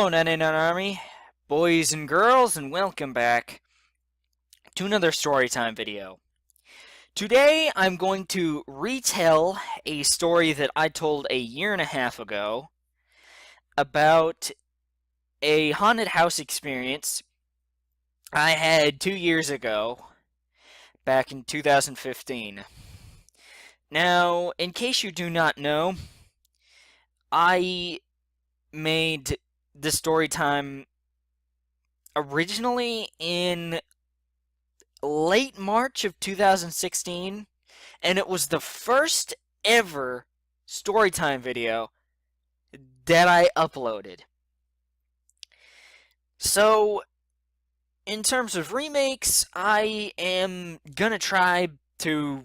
Hello, 99 Army, boys and girls, and welcome back to another Storytime video. Today, I'm going to retell a story that I told a year and a half ago about a haunted house experience I had 2 years ago, back in 2015. Now, in case you do not know, I made the Storytime originally in late March of 2016, and it was the first ever Storytime video that I uploaded. So, in terms of remakes, I am gonna try to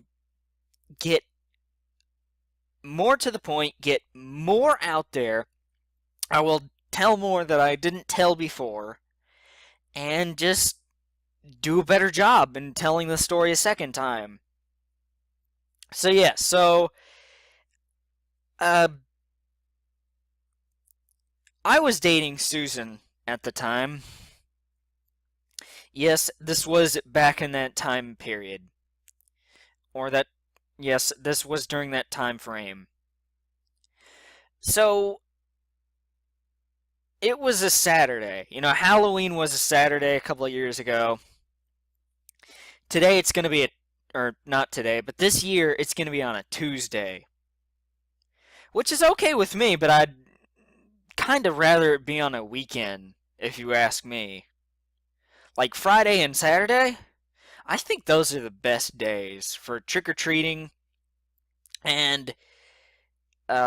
get more to the point, get more out there. I will tell more that I didn't tell before, and just do a better job in telling the story a second time. So yeah, uh, I was dating Susan at the time. Yes, this was back in that time period. Or that, yes, this was during that time frame. So, it was a Saturday. You know, Halloween was a Saturday a couple of years ago. Today it's going to be or not today, but this year it's going to be on a Tuesday. Which is okay with me, but I'd kind of rather it be on a weekend, if you ask me. Like Friday and Saturday, I think those are the best days for trick-or-treating and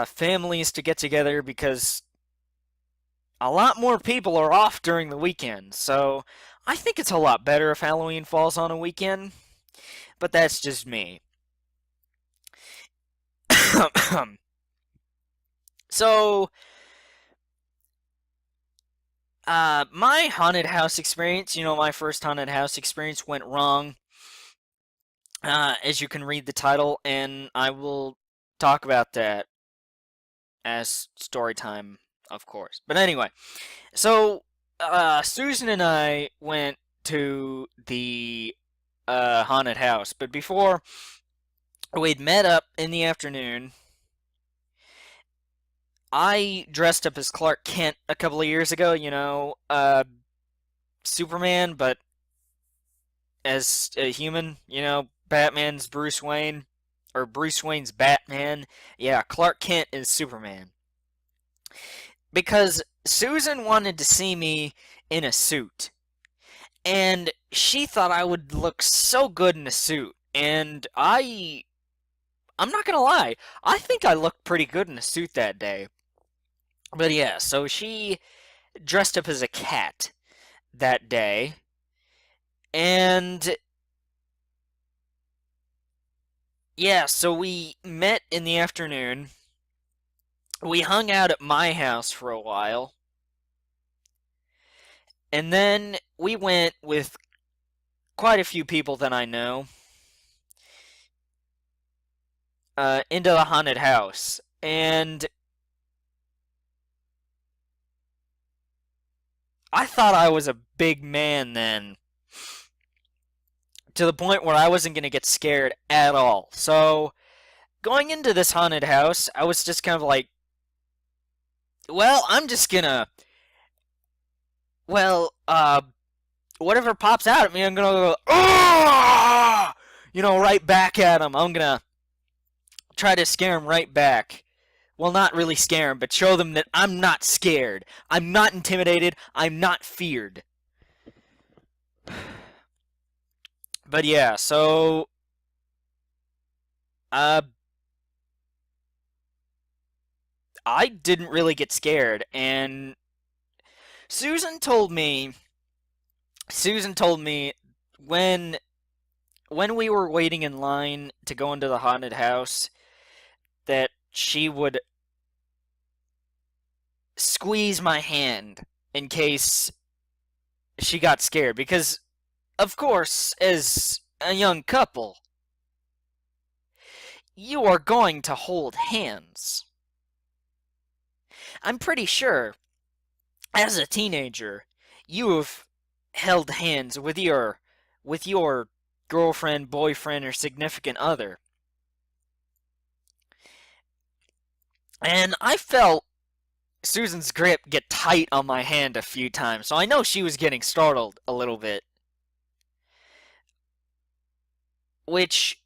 families to get together because a lot more people are off during the weekend. So I think it's a lot better if Halloween falls on a weekend, but that's just me. So, my haunted house experience, my first haunted house experience went wrong. As you can read the title, and I will talk about that as story time, of course. But anyway, so Susan and I went to the haunted house, but before we'd met up in the afternoon. I dressed up as Clark Kent a couple of years ago, Superman, but as a human, Batman's Bruce Wayne, or Bruce Wayne's Batman. Yeah, Clark Kent is Superman. Because Susan wanted to see me in a suit. And she thought I would look so good in a suit. And I'm not gonna lie, I think I looked pretty good in a suit that day. But yeah, so she dressed up as a cat that day. And yeah, so we met in the afternoon. We hung out at my house for a while. And then we went with quite a few people that I know into the haunted house. And I thought I was a big man then, to the point where I wasn't going to get scared at all. So, going into this haunted house, I was just kind of like, well, I'm just gonna, well, whatever pops out at me, I'm gonna go, ah! Right back at him. I'm gonna try to scare him right back. Well, not really scare him, but show them that I'm not scared. I'm not intimidated. I'm not feared. But yeah, so uh I didn't really get scared, and Susan told me Susan told me when when we were waiting in line to go into the haunted house that she would squeeze my hand in case she got scared because of course as a young couple you are going to hold hands. I'm pretty sure as a teenager, you have held hands with your girlfriend, boyfriend, or significant other. And I felt Susan's grip get tight on my hand a few times, so I know she was getting startled a little bit, which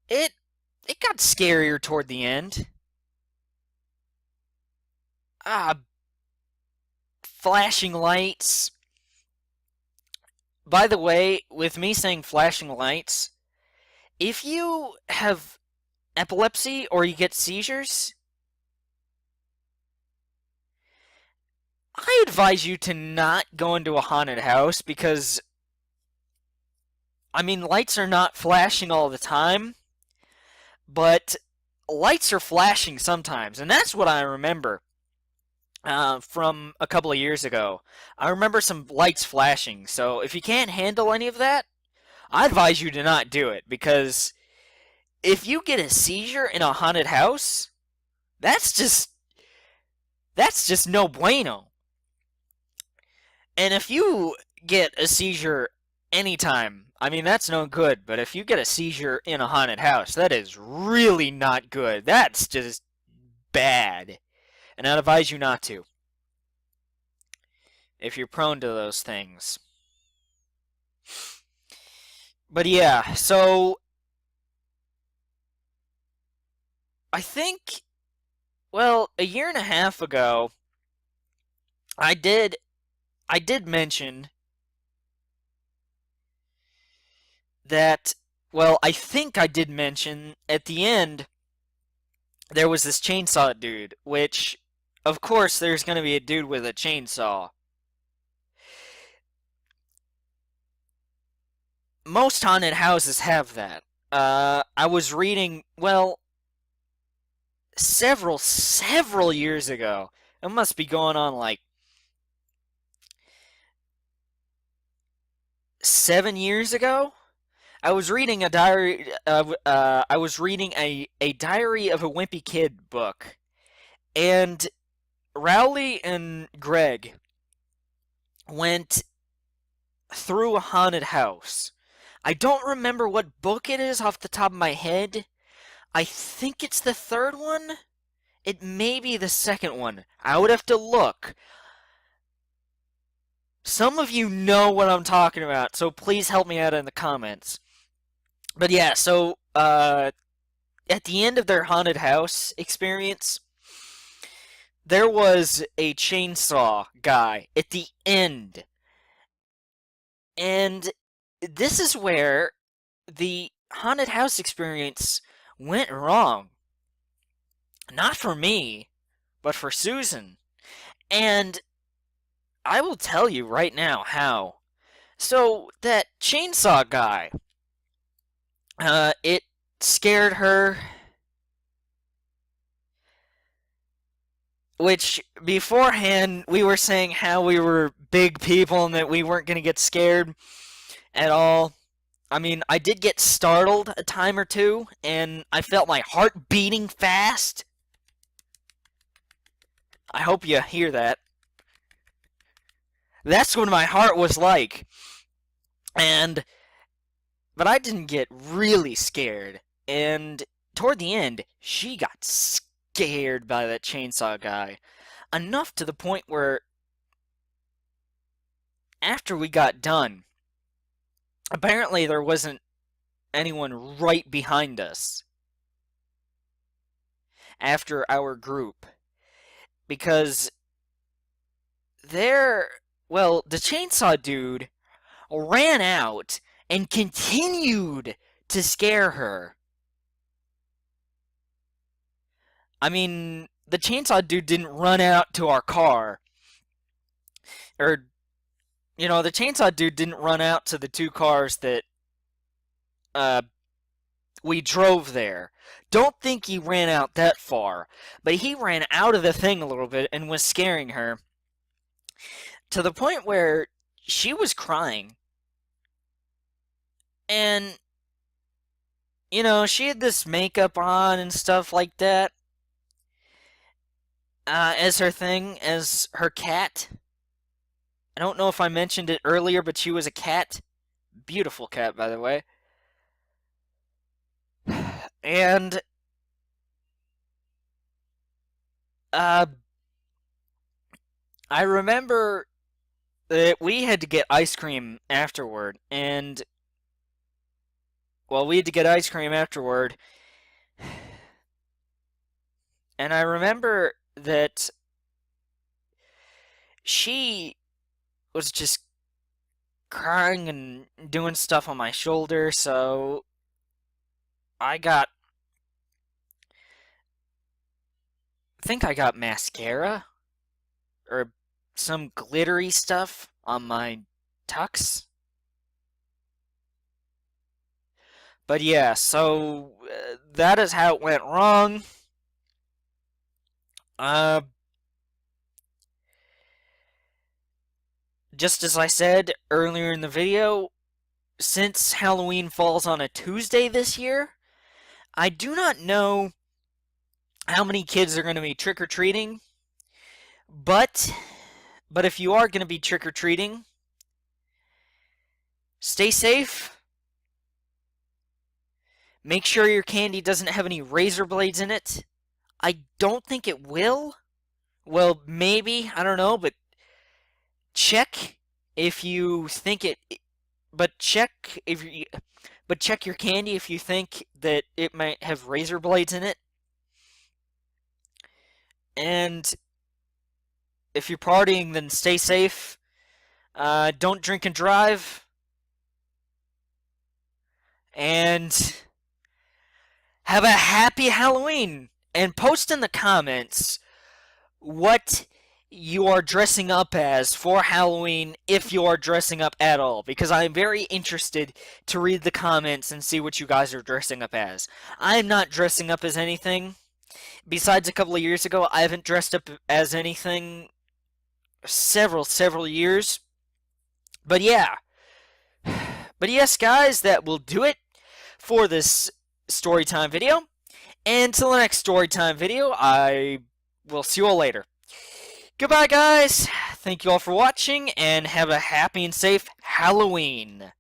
it it got scarier toward the end. Ah, flashing lights. By the way, with me saying flashing lights, if you have epilepsy or you get seizures, I advise you to not go into a haunted house because, I mean, lights are not flashing all the time, but lights are flashing sometimes, and that's what I remember from a couple of years ago. I remember some lights flashing, so if you can't handle any of that, I advise you to not do it because if you get a seizure in a haunted house, that's just that's just no bueno. And if you get a seizure anytime, I mean that's no good, but if you get a seizure in a haunted house, that is really not good. That's just bad. And I'd advise you not to if you're prone to those things. But yeah, so I think, well, a year and a half ago, I did I did mention that, well, I think I did mention at the end there was this chainsaw dude, which of course there's going to be a dude with a chainsaw. Most haunted houses have that. I was reading, well, several years ago. It must be going on like 7 years ago. I was reading a diary. I was reading a Diary of a Wimpy Kid book, and Rowley and Greg went through a haunted house. I don't remember what book it is off the top of my head. I think it's the third one. It may be the second one. I would have to look. Some of you know what I'm talking about, so please help me out in the comments. But yeah, so at the end of their haunted house experience, there was a chainsaw guy at the end. And this is where the haunted house experience went wrong. Not for me, but for Susan. And I will tell you right now how. So, that chainsaw guy, it scared her. Which, beforehand, we were saying how we were big people and that we weren't going to get scared at all. I mean, I did get startled a time or two, and I felt my heart beating fast. I hope you hear that. That's what my heart was like. And, but I didn't get really scared. And toward the end, she got scared by that chainsaw guy. Enough to the point where, after we got done, apparently there wasn't anyone right behind us after our group. Because the chainsaw dude ran out and continued to scare her. I mean, the chainsaw dude didn't run out to our car. Or, the chainsaw dude didn't run out to the two cars that uh, we drove there. Don't think he ran out that far, but he ran out of the thing a little bit and was scaring her to the point where she was crying. And, she had this makeup on and stuff like that. as her thing, as her cat. I don't know if I mentioned it earlier, but she was a cat. Beautiful cat, by the way. And uh, I remember that we had to get ice cream afterward, and well, we had to get ice cream afterward, and I remember that she was just crying and doing stuff on my shoulder, so I think I got mascara or some glittery stuff on my tux. But yeah, so that is how it went wrong. Uh, just as I said earlier in the video, since Halloween falls on a Tuesday this year, I do not know how many kids are going to be trick or treating, but if you are going to be trick or treating, stay safe. Make sure your candy doesn't have any razor blades in it. I don't think it will. Well, maybe, I don't know, but check if you think it but check if you but check your candy if you think that it might have razor blades in it. And if you're partying, then stay safe. Don't drink and drive. And have a happy Halloween. And post in the comments what you are dressing up as for Halloween, if you are dressing up at all, because I am very interested to read the comments and see what you guys are dressing up as. I am not dressing up as anything. Besides a couple of years ago, I haven't dressed up as anything several years. But yeah. But yes, guys, that will do it for this storytime video. And until the next storytime video, I will see you all later. Goodbye, guys. Thank you all for watching, and have a happy and safe Halloween.